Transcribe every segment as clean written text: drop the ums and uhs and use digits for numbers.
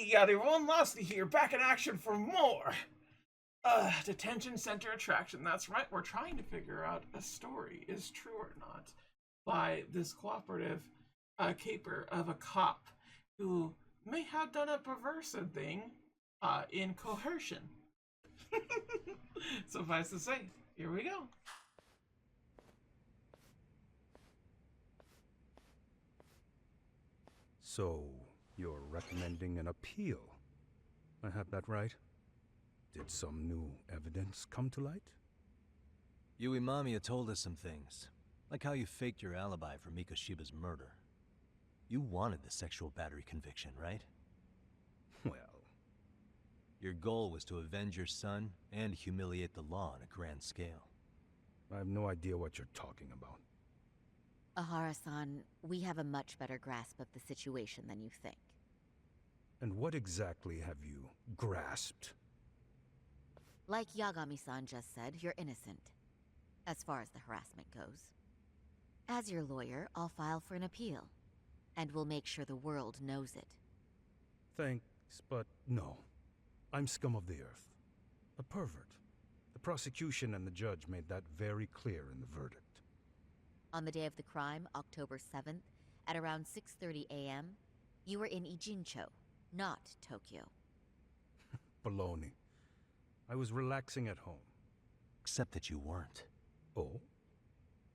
yada, everyone, Lasty here, back in action for more detention center attraction. That's right, we're trying to figure out a story is true or not by this cooperative caper of a cop who may have done a perverse thing in coercion. Suffice to say, here we go. So, you're recommending an appeal? I have that right? Did some new evidence come to light? Yui Mamiya told us some things, like how you faked your alibi for Mikoshiba's murder. You wanted the sexual battery conviction, right? Well... Your goal was to avenge your son and humiliate the law on a grand scale. I have no idea what you're talking about. Ehara-san, we have a much better grasp of the situation than you think. And what exactly have you grasped? Like Yagami-san just said, you're innocent, as far as the harassment goes. As your lawyer, I'll file for an appeal, and we'll make sure the world knows it. Thanks, but no. I'm scum of the earth. A pervert. The prosecution and the judge made that very clear in the verdict. On the day of the crime, October 7th, at around 6:30 a.m., you were in Ijincho, not Tokyo. Baloney. I was relaxing at home. Except that you weren't. Oh?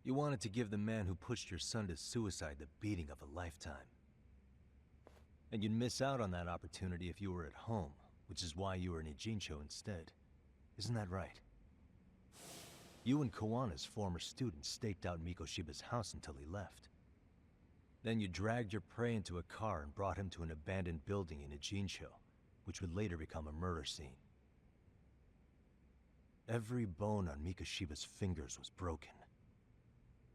You wanted to give the man who pushed your son to suicide the beating of a lifetime. And you'd miss out on that opportunity if you were at home, which is why you were in Ijincho instead. Isn't that right? You and Kawana's former student staked out Mikoshiba's house until he left. Then you dragged your prey into a car and brought him to an abandoned building in Ijincho, which would later become a murder scene. Every bone on Mikoshiba's fingers was broken.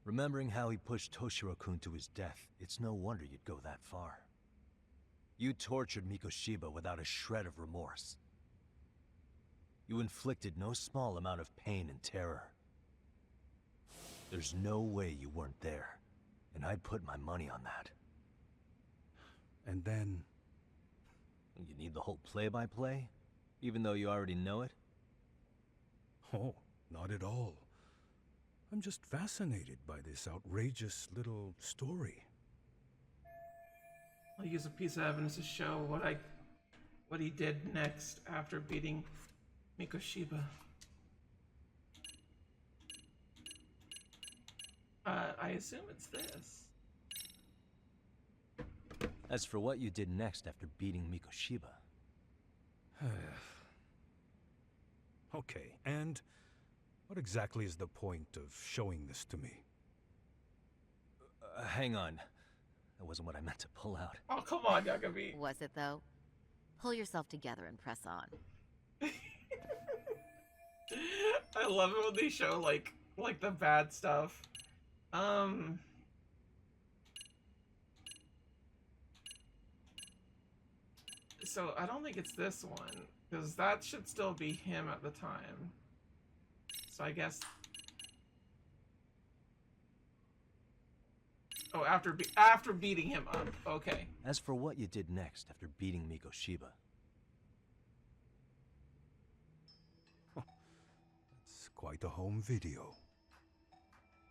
Remembering how he pushed Toshiro-kun to his death, it's no wonder you'd go that far. You tortured Mikoshiba without a shred of remorse. You inflicted no small amount of pain and terror. There's no way you weren't there, and I'd put my money on that. And then... You need the whole play-by-play, even though you already know it? Oh, not at all. I'm just fascinated by this outrageous little story. I'll use a piece of evidence to show what he did next after beating Mikoshiba. I assume it's this. As for what you did next after beating Mikoshiba... Okay, and what exactly is the point of showing this to me? hang on. That wasn't what I meant to pull out. Oh, come on, Yagami. Was it, though? Pull yourself together and press on. I love it when they show, like the bad stuff. So I don't think it's this one, because that should still be him at the time. So I guess... Oh, after beating him up. Okay. As for what you did next after beating Mikoshiba... It's quite a home video.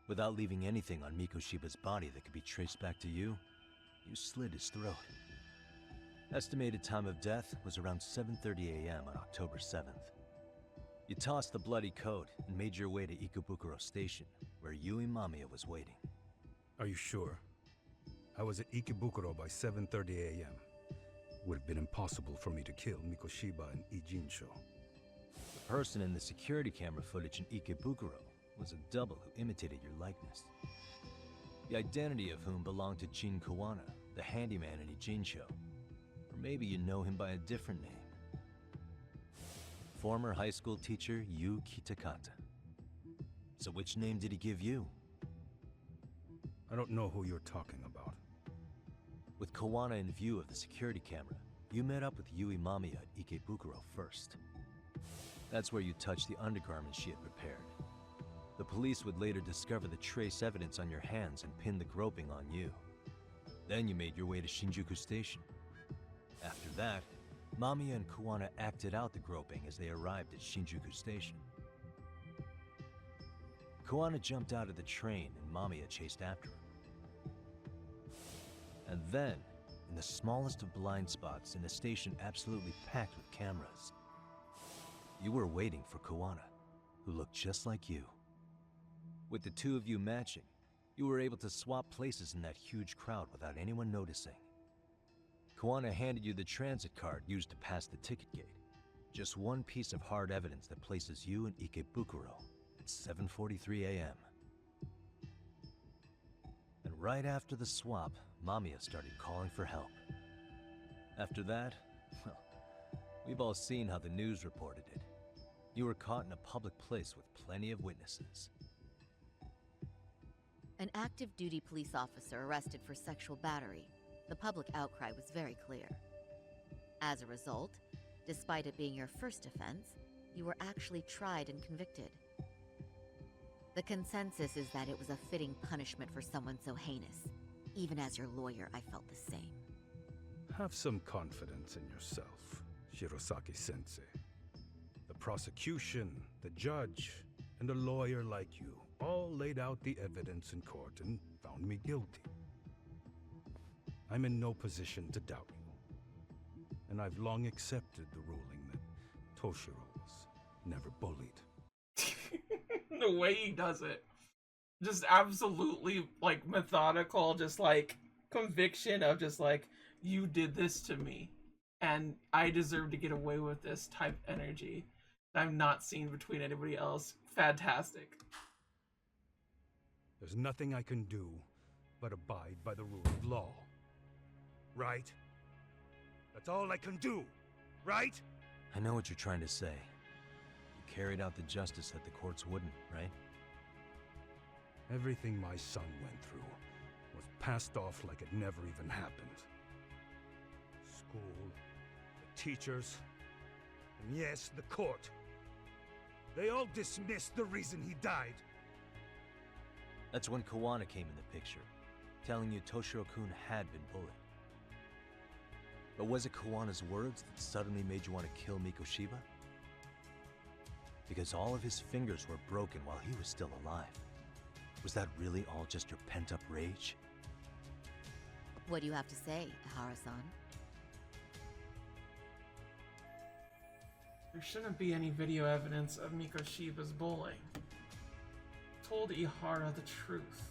Without leaving anything on Mikoshiba's body that could be traced back to you, you slit his throat. Estimated time of death was around 7:30 a.m. on October 7th. You tossed the bloody coat and made your way to Ikebukuro Station, where Yui Mamiya was waiting. Are you sure? I was at Ikebukuro by 7:30 a.m. Would have been impossible for me to kill Mikoshiba in Ijincho. The person in the security camera footage in Ikebukuro was a double who imitated your likeness. The identity of whom belonged to Jin Kawana, the handyman in Ijincho. Or maybe you know him by a different name. Former high school teacher Yu Kitakata. So which name did he give you? I don't know who you're talking about. With Kawana in view of the security camera, you met up with Yui Mamiya at Ikebukuro first. That's where you touched the undergarments she had prepared. The police would later discover the trace evidence on your hands and pin the groping on you. Then you made your way to Shinjuku Station. After that, Mamiya and Kuwana acted out the groping as they arrived at Shinjuku Station. Kuwana jumped out of the train and Mamiya chased after him. And then, in the smallest of blind spots in a station absolutely packed with cameras, you were waiting for Kuwana, who looked just like you. With the two of you matching, you were able to swap places in that huge crowd without anyone noticing. Kuwana handed you the transit card used to pass the ticket gate. Just one piece of hard evidence that places you in Ikebukuro at 7:43 a.m. And right after the swap, Mamiya started calling for help. After that, well, we've all seen how the news reported it. You were caught in a public place with plenty of witnesses. An active duty police officer arrested for sexual battery. The public outcry was very clear. As a result, despite it being your first offense, you were actually tried and convicted. The consensus is that it was a fitting punishment for someone so heinous. Even as your lawyer, I felt the same. Have some confidence in yourself, Shirosaki-sensei. The prosecution, the judge, and a lawyer like you all laid out the evidence in court and found me guilty. I'm in no position to doubt you. And I've long accepted the ruling that Toshiro was never bullied. The way he does it. Just absolutely, like, methodical, just, like, conviction of just, like, you did this to me, and I deserve to get away with this type energy that I've not seen between anybody else. Fantastic. There's nothing I can do but abide by the rule of law. Right? That's all I can do, right? I know what you're trying to say. You carried out the justice that the courts wouldn't, right? Everything my son went through was passed off like it never even happened. School, the teachers, and yes, the court. They all dismissed the reason he died. That's when Kuwana came in the picture, telling you Toshiro-kun had been bullied. But was it Kuwana's words that suddenly made you want to kill Mikoshiba? Because all of his fingers were broken while he was still alive. Was that really all just your pent-up rage? What do you have to say, Ehara-san? There shouldn't be any video evidence of Mikoshiba's bullying. Told Ehara the truth.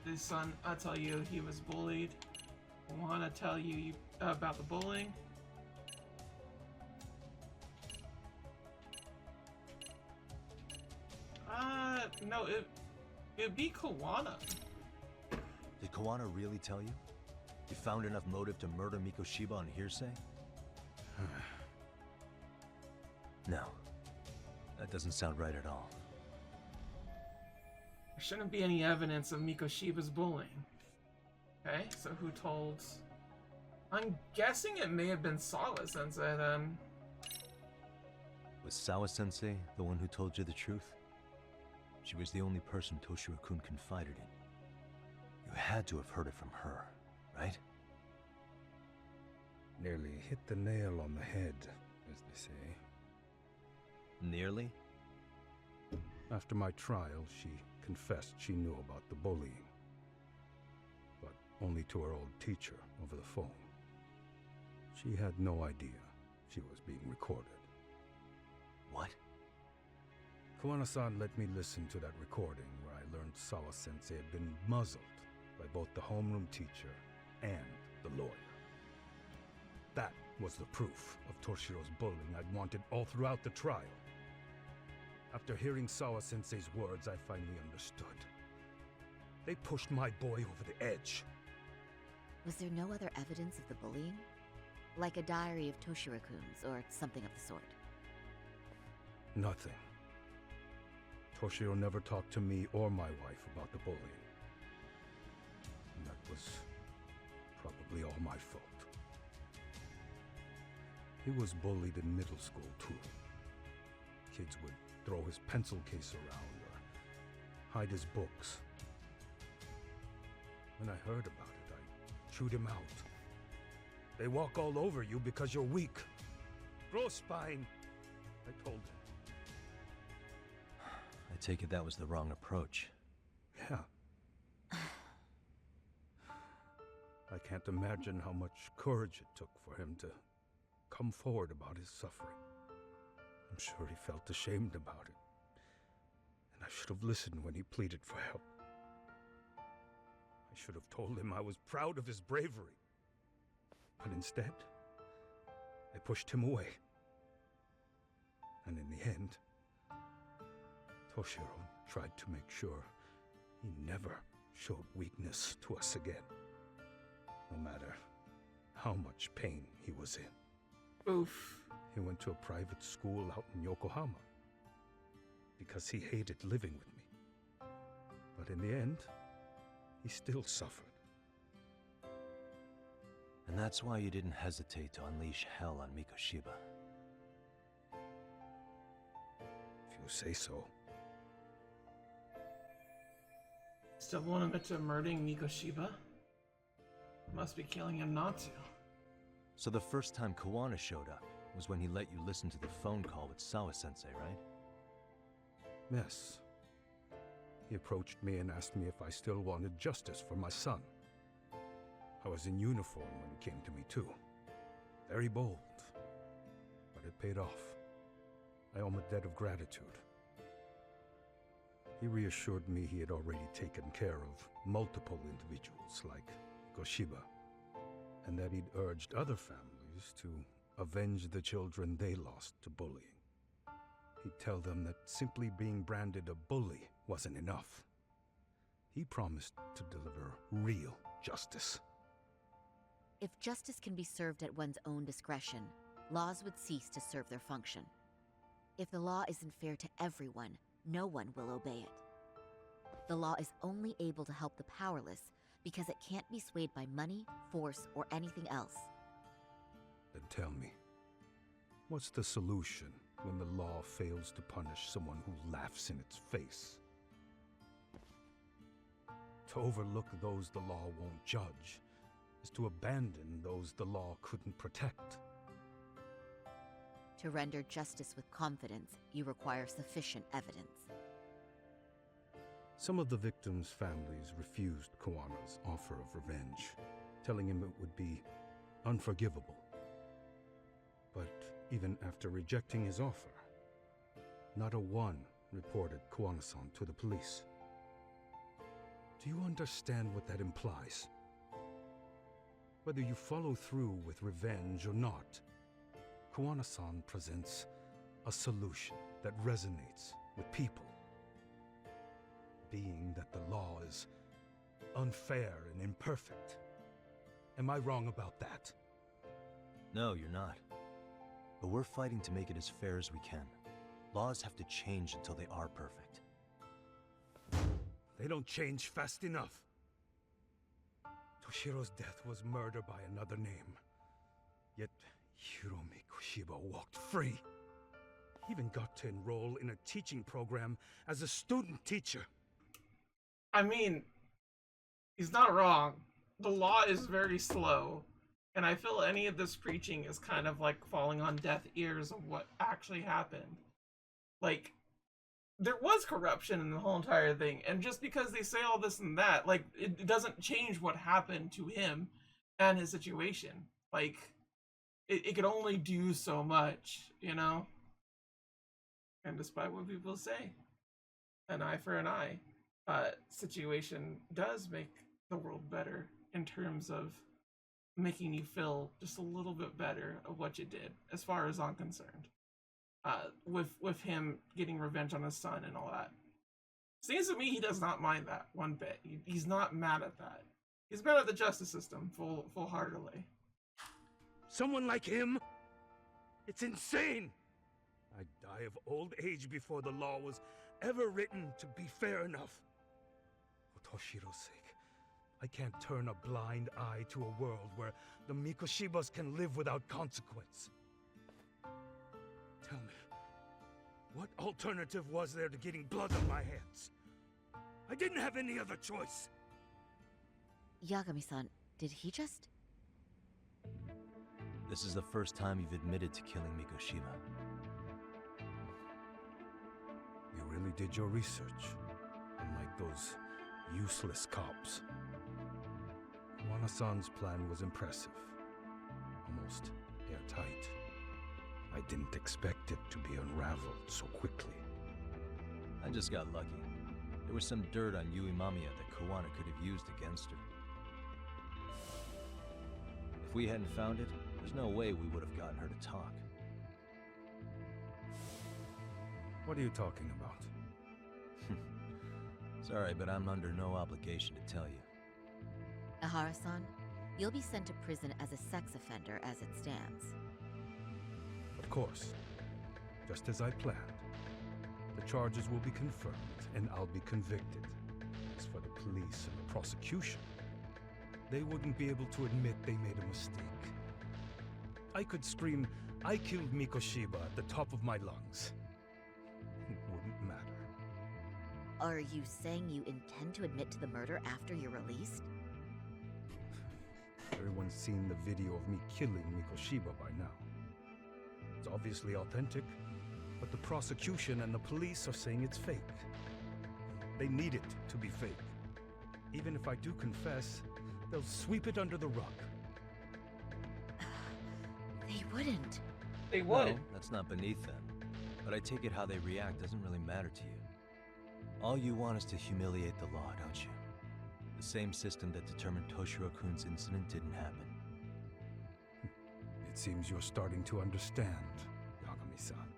His son, I tell you, he was bullied. I want to tell you about the bullying. No, it'd be Kuwana. Did Kuwana really tell you? You found enough motive to murder Mikoshiba on hearsay? No. That doesn't sound right at all. There shouldn't be any evidence of Mikoshiba's bullying. Okay, so who told... I'm guessing it may have been Sawa-sensei then. Was Sawa-sensei the one who told you the truth? She was the only person Toshiro-kun confided in. You had to have heard it from her, right? Nearly hit the nail on the head, as they say. Nearly? After my trial, she confessed she knew about the bullying. But only to her old teacher over the phone. She had no idea she was being recorded. What? Kuwana-san let me listen to that recording where I learned Sawa-sensei had been muzzled by both the homeroom teacher and the lawyer. That was the proof of Toshiro's bullying I'd wanted all throughout the trial. After hearing Sawa-sensei's words, I finally understood. They pushed my boy over the edge. Was there no other evidence of the bullying? Like a diary of Toshiro-kun's or something of the sort? Nothing. Toshiro never talked to me or my wife about the bullying. And that was probably all my fault. He was bullied in middle school, too. Kids would throw his pencil case around or hide his books. When I heard about it, I chewed him out. They walk all over you because you're weak. Grow spine, I told him. I take it that was the wrong approach. Yeah. I can't imagine how much courage it took for him to come forward about his suffering. I'm sure he felt ashamed about it. And I should have listened when he pleaded for help. I should have told him I was proud of his bravery. But instead, I pushed him away. And in the end, Toshiro tried to make sure he never showed weakness to us again. No matter how much pain he was in. Oof. He went to a private school out in Yokohama because he hated living with me. But in the end, he still suffered. And that's why you didn't hesitate to unleash hell on Mikoshiba. If you say so. Still won't admit to murdering Mikoshiba? Must be killing him not to. So the first time Kawana showed up was when he let you listen to the phone call with Sawa-sensei, right? Yes. He approached me and asked me if I still wanted justice for my son. I was in uniform when he came to me too. Very bold. But it paid off. I owe him a debt of gratitude. He reassured me he had already taken care of multiple individuals like Goshiba, and that he'd urged other families to avenge the children they lost to bullying. He'd tell them that simply being branded a bully wasn't enough. He promised to deliver real justice. If justice can be served at one's own discretion, laws would cease to serve their function. If the law isn't fair to everyone, no one will obey it. The law is only able to help the powerless because it can't be swayed by money, force, or anything else. Then tell me, what's the solution when the law fails to punish someone who laughs in its face? To overlook those the law won't judge is to abandon those the law couldn't protect. To render justice with confidence, you require sufficient evidence. Some of the victims' families refused Kawana's offer of revenge, telling him it would be unforgivable. But even after rejecting his offer, not a one reported Kawana-san to the police. Do you understand what that implies? Whether you follow through with revenge or not, Kawana-san presents a solution that resonates with people. Being that the law is unfair and imperfect. Am I wrong about that? No, you're not. But we're fighting to make it as fair as we can. Laws have to change until they are perfect. They don't change fast enough. Toshiro's death was murder by another name. Yet Hiromi Kushiba walked free. He even got to enroll in a teaching program as a student teacher. I mean, he's not wrong. The law is very slow, and I feel any of this preaching is kind of like falling on deaf ears of what actually happened. Like, there was corruption in the whole entire thing, and just because they say all this and that, like, it doesn't change what happened to him and his situation. Like, it could only do so much, you know? And despite what people say, an eye for an eye. Situation does make the world better in terms of making you feel just a little bit better of what you did, as far as I'm concerned. With him getting revenge on his son and all that. Seems to me he does not mind that one bit. He's not mad at that. He's mad at the justice system full-heartedly. Someone like him? It's insane! I'd die of old age before the law was ever written to be fair enough. For Toshiro's sake, I can't turn a blind eye to a world where the Mikoshibas can live without consequence. Tell me, what alternative was there to getting blood on my hands? I didn't have any other choice. Yagami-san, did he just... This is the first time you've admitted to killing Mikoshiba. You really did your research, unlike those useless cops. Wana-san's plan was impressive, almost airtight. I didn't expect it to be unraveled so quickly. I just got lucky. There was some dirt on Yui Mamiya that Kawana could have used against her. If we hadn't found it, there's no way we would have gotten her to talk. What are you talking about? Sorry, but I'm under no obligation to tell you. Ehara-san, you'll be sent to prison as a sex offender as it stands. Of course. Just as I planned. The charges will be confirmed, and I'll be convicted. As for the police and the prosecution, they wouldn't be able to admit they made a mistake. I could scream, "I killed Mikoshiba" at the top of my lungs. It wouldn't matter. Are you saying you intend to admit to the murder after you're released? Everyone's seen the video of me killing Mikoshiba by now. It's obviously authentic, but the prosecution and the police are saying it's fake. They need it to be fake. Even if I do confess, they'll sweep it under the rug. They wouldn't. They would. No, that's not beneath them. But I take it how they react doesn't really matter to you. All you want is to humiliate the law, don't you? The same system that determined Toshiro-kun's incident didn't happen. It seems you're starting to understand, Yagami-san.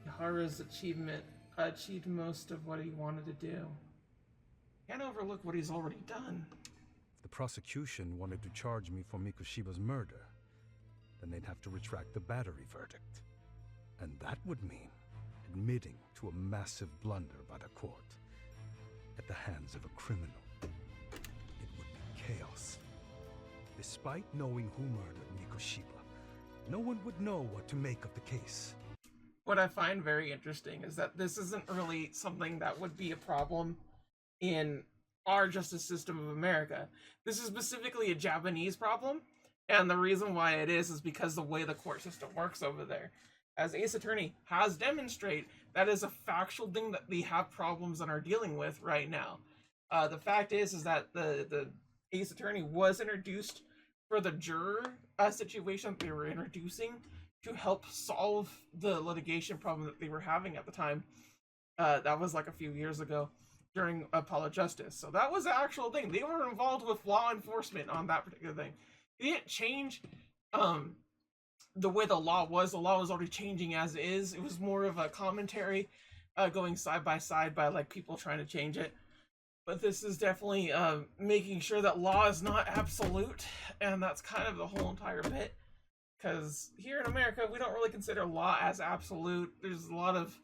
Ehara's achievement achieved most of what he wanted to do. Can't overlook what he's already done. If the prosecution wanted to charge me for Mikoshiba's murder, then they'd have to retract the battery verdict. And that would mean admitting to a massive blunder by the court at the hands of a criminal. It would be chaos. Despite knowing who murdered Mikoshiba, no one would know what to make of the case. What I find very interesting is that this isn't really something that would be a problem in our justice system of America. This is specifically a Japanese problem, and the reason why it is because the way the court system works over there. As Ace Attorney has demonstrated, that is a factual thing that we have problems and are dealing with right now. The fact is that the Ace Attorney was introduced for the juror situation that they were introducing to help solve the litigation problem that they were having at the time. That was like a few years ago during Apollo Justice. So that was the actual thing. They were involved with law enforcement on that particular thing. It didn't change the way the law was already changing as is. It was more of a commentary going side by like people trying to change it. But this is definitely making sure that law is not absolute, and that's kind of the whole entire bit. Because here in America, we don't really consider law as absolute. There's a lot of,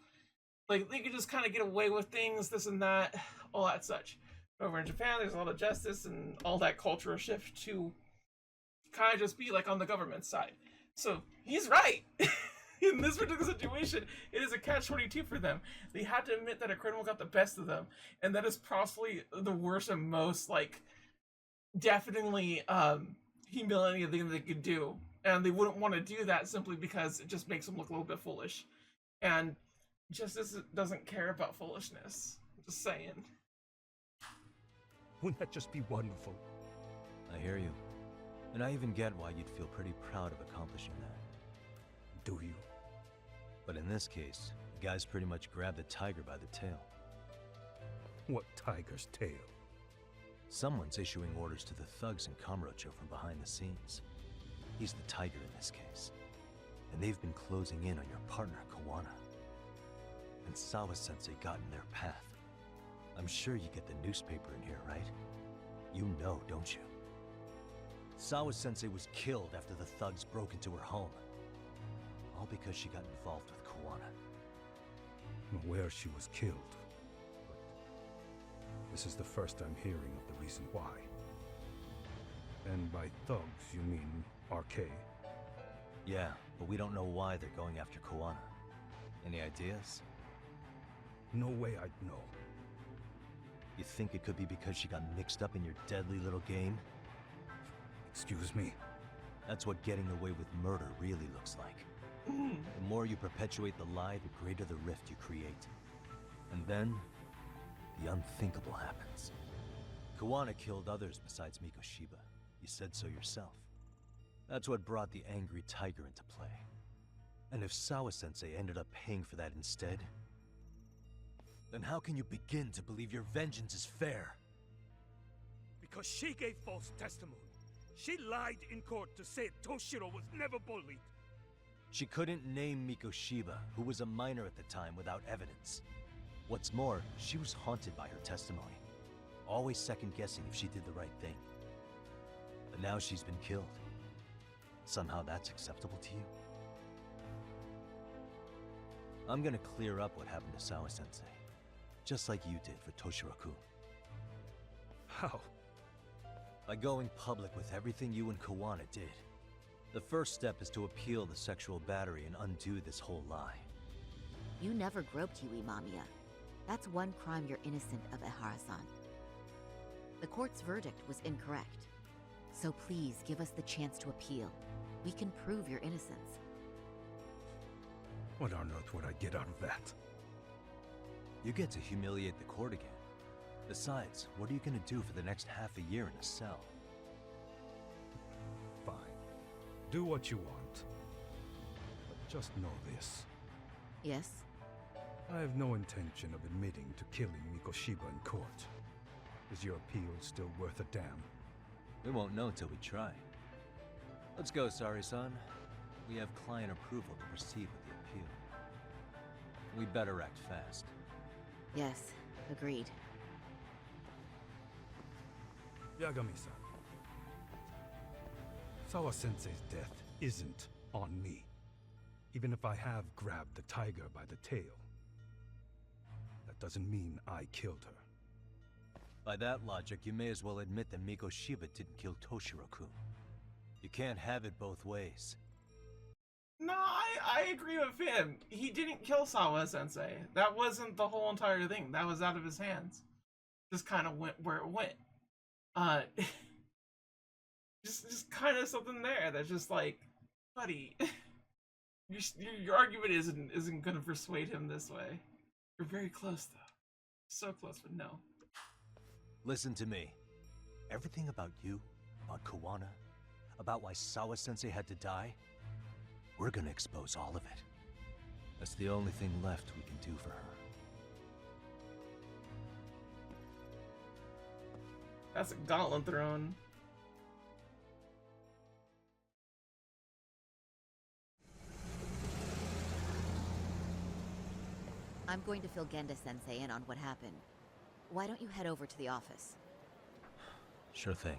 like, they can just kind of get away with things, this and that, all that such. Over in Japan, there's a lot of justice and all that cultural shift to kind of just be like on the government side. So he's right. In this particular situation, it is a catch-22 for them. They had to admit that a criminal got the best of them, and that is possibly the worst and most, like, definitely humiliating thing they could do. And they wouldn't want to do that simply because it just makes them look a little bit foolish. And justice doesn't care about foolishness. Just saying. Wouldn't that just be wonderful? I hear you. And I even get why you'd feel pretty proud of accomplishing that. Do you? But in this case, the guys pretty much grabbed the tiger by the tail. What tiger's tail? Someone's issuing orders to the thugs in Kamurocho from behind the scenes. He's the tiger in this case. And they've been closing in on your partner, Kawana. And Sawa-sensei got in their path. I'm sure you get the newspaper in here, right? You know, don't you? Sawa-sensei was killed after the thugs broke into her home. All because she got involved with Kawana. I'm aware she was killed, but this is the first I'm hearing of the reason why. And by thugs, you mean RK? Yeah, but we don't know why they're going after Kawana. Any ideas? No way I'd know. You think it could be because she got mixed up in your deadly little game? Excuse me? That's what getting away with murder really looks like. The more you perpetuate the lie, the greater the rift you create. And then, the unthinkable happens. Kawana killed others besides Mikoshiba. You said so yourself. That's what brought the angry tiger into play. And if Sawa-sensei ended up paying for that instead, then how can you begin to believe your vengeance is fair? Because she gave false testimony. She lied in court to say Toshiro was never bullied. She couldn't name Mikoshiba, who was a minor at the time, without evidence. What's more, she was haunted by her testimony, always second-guessing if she did the right thing. But now she's been killed. Somehow that's acceptable to you? I'm gonna clear up what happened to Sawa-sensei, just like you did for Toshiro-kun. How? By going public with everything you and Kawana did. The first step is to appeal the sexual battery and undo this whole lie. You never groped Yui Mamiya. That's one crime you're innocent of, Ehara-san. The court's verdict was incorrect. So please give us the chance to appeal. We can prove your innocence. What on earth would I get out of that? You get to humiliate the court again. Besides, what are you gonna do for the next half a year in a cell? Fine. Do what you want. But just know this. Yes? I have no intention of admitting to killing Mikoshiba in court. Is your appeal still worth a damn? We won't know until we try. Let's go, Sari-san. We have client approval to proceed with the appeal. We better act fast. Yes, agreed. Yagami-san. Sawa-sensei's death isn't on me. Even if I have grabbed the tiger by the tail. That doesn't mean I killed her. By that logic, you may as well admit that Mikoshiba didn't kill Toshiro-kun. You can't have it both ways. No, I agree with him. He didn't kill Sawa-sensei. That wasn't the whole entire thing. That was out of his hands. Just kind of went where it went. Just kind of something there that's just like, buddy, your argument isn't gonna persuade him this way. You're very close though, so close, but no. Listen to me. Everything about you, about Kawana, about why Sawa-sensei had to die, we're gonna expose all of it. That's the only thing left we can do for her. That's a gauntlet thrown. I'm going to fill Genda-sensei in on what happened. Why don't you head over to the office? Sure thing.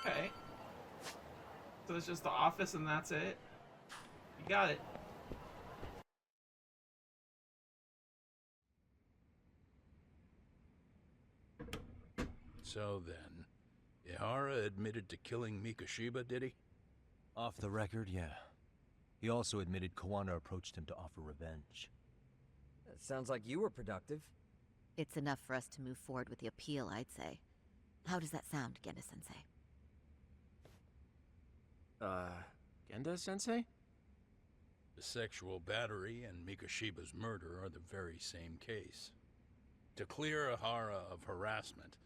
Okay. So it's just the office and that's it? You got it. So then, Ehara admitted to killing Mikoshiba, did he? Off the record, yeah. He also admitted Kawana approached him to offer revenge. That sounds like you were productive. It's enough for us to move forward with the appeal, I'd say. How does that sound, Genda-sensei? Genda-sensei? The sexual battery and Mikoshiba's murder are the very same case. To clear Ehara of harassment,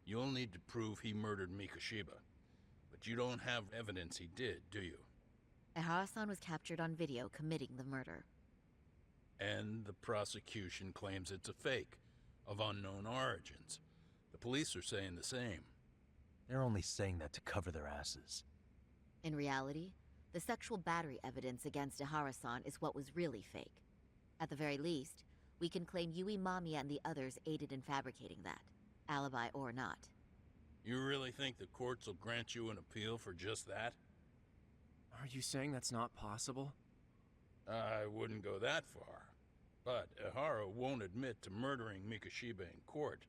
you'll need to prove he murdered Mikoshiba. But you don't have evidence he did, do you? Ehara-san was captured on video committing the murder. And the prosecution claims it's a fake, of unknown origins. The police are saying the same. They're only saying that to cover their asses. In reality, the sexual battery evidence against Ehara-san is what was really fake. At the very least, we can claim Yui Mamiya and the others aided in fabricating that, alibi or not. You really think the courts will grant you an appeal for just that? Are you saying that's not possible? I wouldn't go that far. But Ehara won't admit to murdering Mikoshiba in court.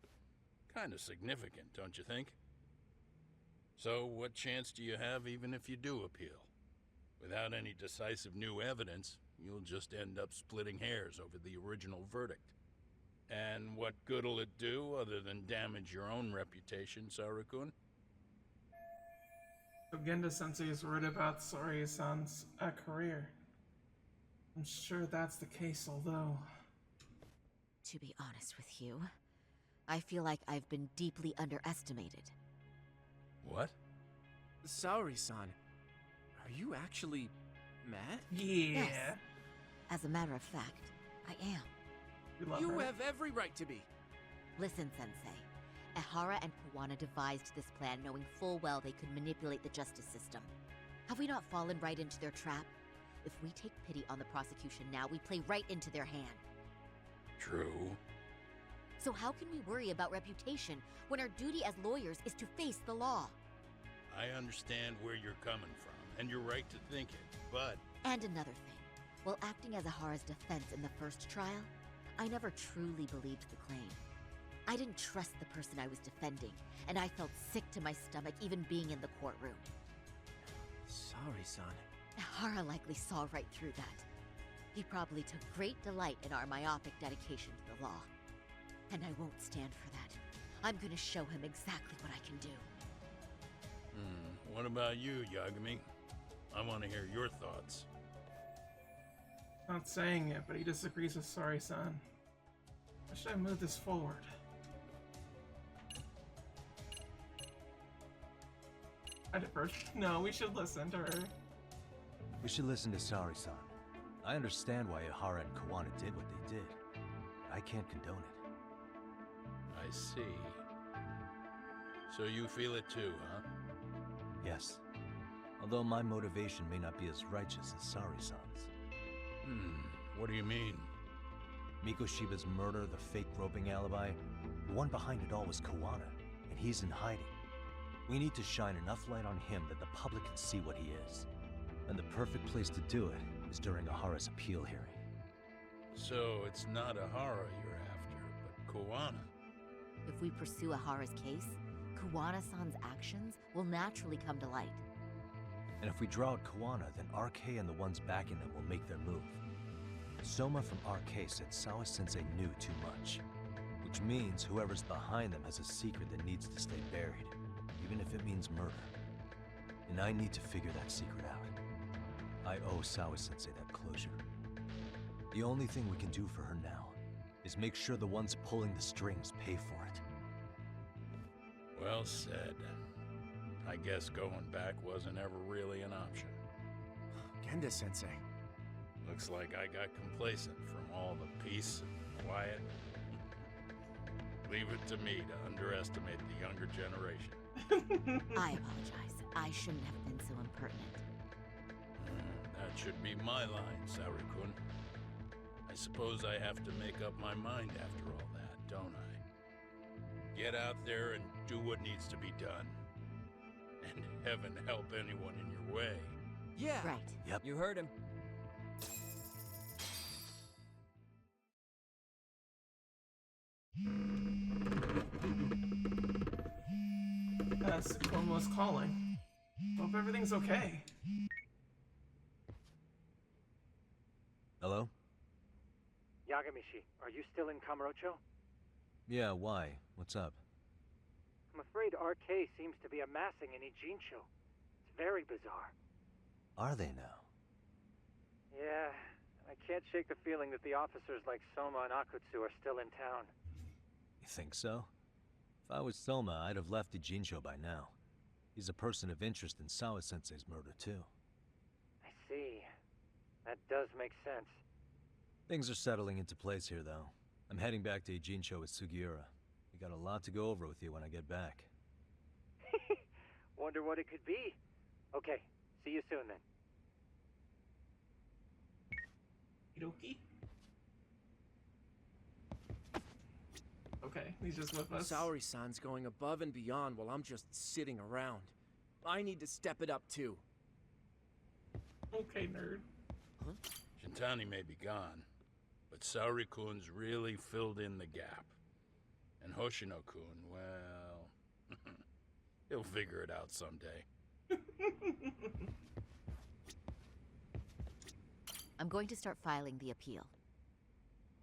Kinda significant, don't you think? So what chance do you have even if you do appeal? Without any decisive new evidence, you'll just end up splitting hairs over the original verdict. And what good'll it do other than damage your own reputation, Saru-kun? Genda Sensei is worried about Sori-san's career. I'm sure that's the case, although... To be honest with you, I feel like I've been deeply underestimated. What? Saori-san, are you actually mad? Yeah. Yes. As a matter of fact, I am. We love You her. have every right to be. Listen, Sensei. Ehara and Kawana devised this plan knowing full well they could manipulate the justice system. Have we not fallen right into their trap? If we take pity on the prosecution now, we play right into their hand. True. So how can we worry about reputation when our duty as lawyers is to face the law? I understand where you're coming from, and you're right to think it, but... And another thing. While acting as Ehara's defense in the first trial, I never truly believed the claim. I didn't trust the person I was defending, and I felt sick to my stomach even being in the courtroom. Saori-san. Ehara likely saw right through that. He probably took great delight in our myopic dedication to the law. And I won't stand for that. I'm gonna show him exactly what I can do. What about you, Yagami? I want to hear your thoughts. Not saying it, but he disagrees with Sori-san. How should I move this forward? I defer. No, we should listen to her. We should listen to Saori-san. I understand why Ehara and Kawana did what they did, but I can't condone it. I see. So you feel it too, huh? Yes. Although my motivation may not be as righteous as Saori-san's. What do you mean? Mikoshiba's murder, the fake groping alibi, the one behind it all was Kawana, and he's in hiding. We need to shine enough light on him that the public can see what he is. And the perfect place to do it is during Ehara's appeal hearing. So it's not Ehara you're after, but Kawana. If we pursue Ehara's case, Kawana-san's actions will naturally come to light. And if we draw out Kawana, then RK and the ones backing them will make their move. Soma from RK said Sawa-sensei knew too much, which means whoever's behind them has a secret that needs to stay buried, even if it means murder. And I need to figure that secret out. I owe Sawa-sensei that closure. The only thing we can do for her now is make sure the ones pulling the strings pay for it. Well said. I guess going back wasn't ever really an option. Genda-sensei. Looks like I got complacent from all the peace and quiet. Leave it to me to underestimate the younger generation. I apologize. I shouldn't have been so impertinent. That should be my line, Saori-kun. I suppose I have to make up my mind after all that, don't I? Get out there and do what needs to be done. And heaven help anyone in your way. Yeah. Right. Yep. You heard him. Komo's calling. Hope everything's okay. Hello? Yagamishi, are you still in Kamurocho? Yeah, why? What's up? I'm afraid RK seems to be amassing in Ijincho. It's very bizarre. Are they now? Yeah, I can't shake the feeling that the officers like Soma and Akutsu are still in town. You think so? If I was Soma, I'd have left Ijincho by now. He's a person of interest in Sawa-sensei's murder, too. I see. That does make sense. Things are settling into place here, though. I'm heading back to Ijincho with Sugiura. We got a lot to go over with you when I get back. Wonder what it could be. Okay, see you soon then. Hiroki? Okay, he's just with us. Saori-san's going above and beyond while I'm just sitting around. I need to step it up too. Okay, nerd. Shintani may be gone, but Saori-kun's really filled in the gap. And Hoshino-kun, well, he'll figure it out someday. I'm going to start filing the appeal.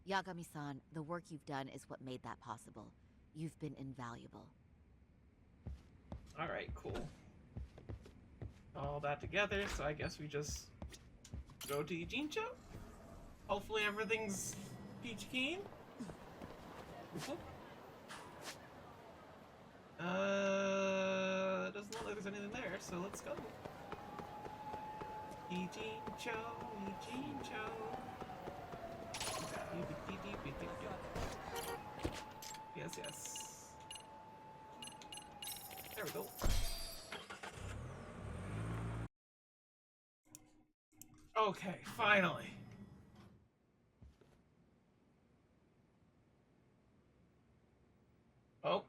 Yagami-san, the work you've done is what made that possible. You've been invaluable. Alright, cool. all that together, so I guess we just go to Ijincho. Hopefully everything's peach keen. Doesn't look like there's anything there, so let's go. Ijincho, Ijincho. Yes, yes. There we go. Okay, finally. Oh,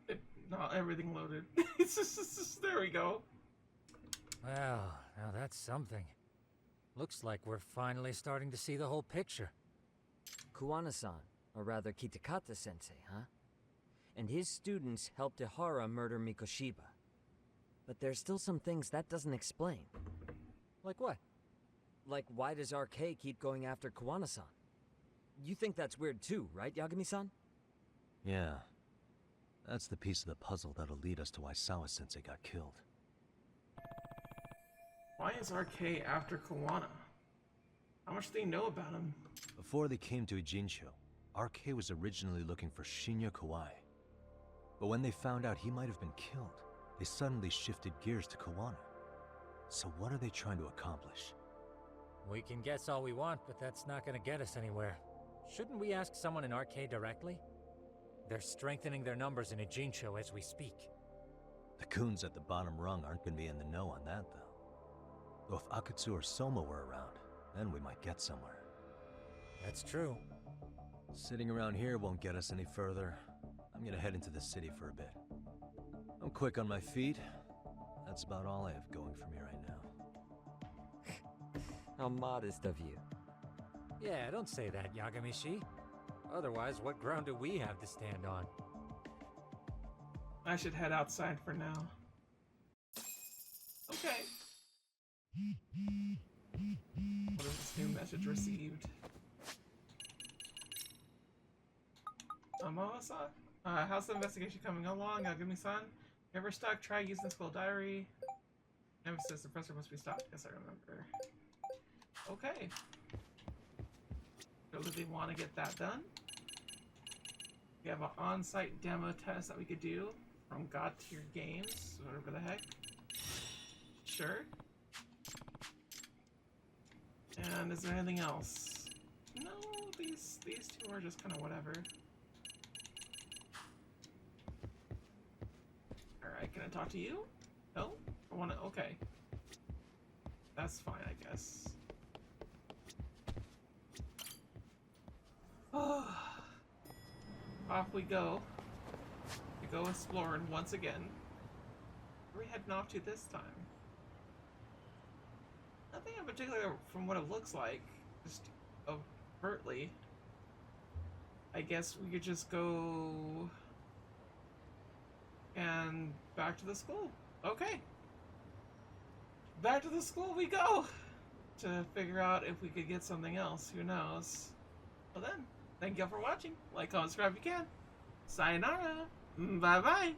not everything loaded. It's just, there we go. Well, now that's something. Looks like we're finally starting to see the whole picture. Kuwana-san, or rather Kitakata-sensei, huh? And his students helped Ehara murder Mikoshiba. But there's still some things that doesn't explain. Like what? Like, why does RK keep going after Kuwana-san? You think that's weird too, right, Yagami-san? Yeah. That's the piece of the puzzle that'll lead us to why Sawa-sensei got killed. Why is RK after Kawana? How much do they know about him? Before they came to Ijincho, RK was originally looking for Shinya Kawai. But when they found out he might have been killed, they suddenly shifted gears to Kawana. So what are they trying to accomplish? We can guess all we want, but that's not gonna get us anywhere. Shouldn't we ask someone in RK directly? They're strengthening their numbers in Ijincho as we speak. The goons at the bottom rung aren't gonna be in the know on that, though. Though if Akutsu or Soma were around, then we might get somewhere. That's true. Sitting around here won't get us any further. I'm gonna head into the city for a bit. I'm quick on my feet. That's about all I have going for me right now. How modest of you. Yeah, don't say that, Yagami-shi. Otherwise, what ground do we have to stand on? I should head outside for now. Okay. What is this new message received? Amama-san? How's the investigation coming along? Yagami-san? You ever stuck? Try using the school diary. Emphasis, the presser must be stopped. Yes, I remember. Okay. So do they want to get that done? We have an on-site demo test that we could do from God Tier Games, whatever the heck. Sure. And is there anything else? No, these two are just kind of whatever. Alright, can I talk to you? No? I wanna, okay. That's fine, I guess. Off we go. We go exploring once again. Where are we heading off to this time? Nothing in particular from what it looks like. Just overtly. I guess we could just go and back to the school. Okay. Back to the school we go to figure out if we could get something else. Who knows? Well then, thank you all for watching. Like, comment, subscribe if you can. Sayonara. Bye bye.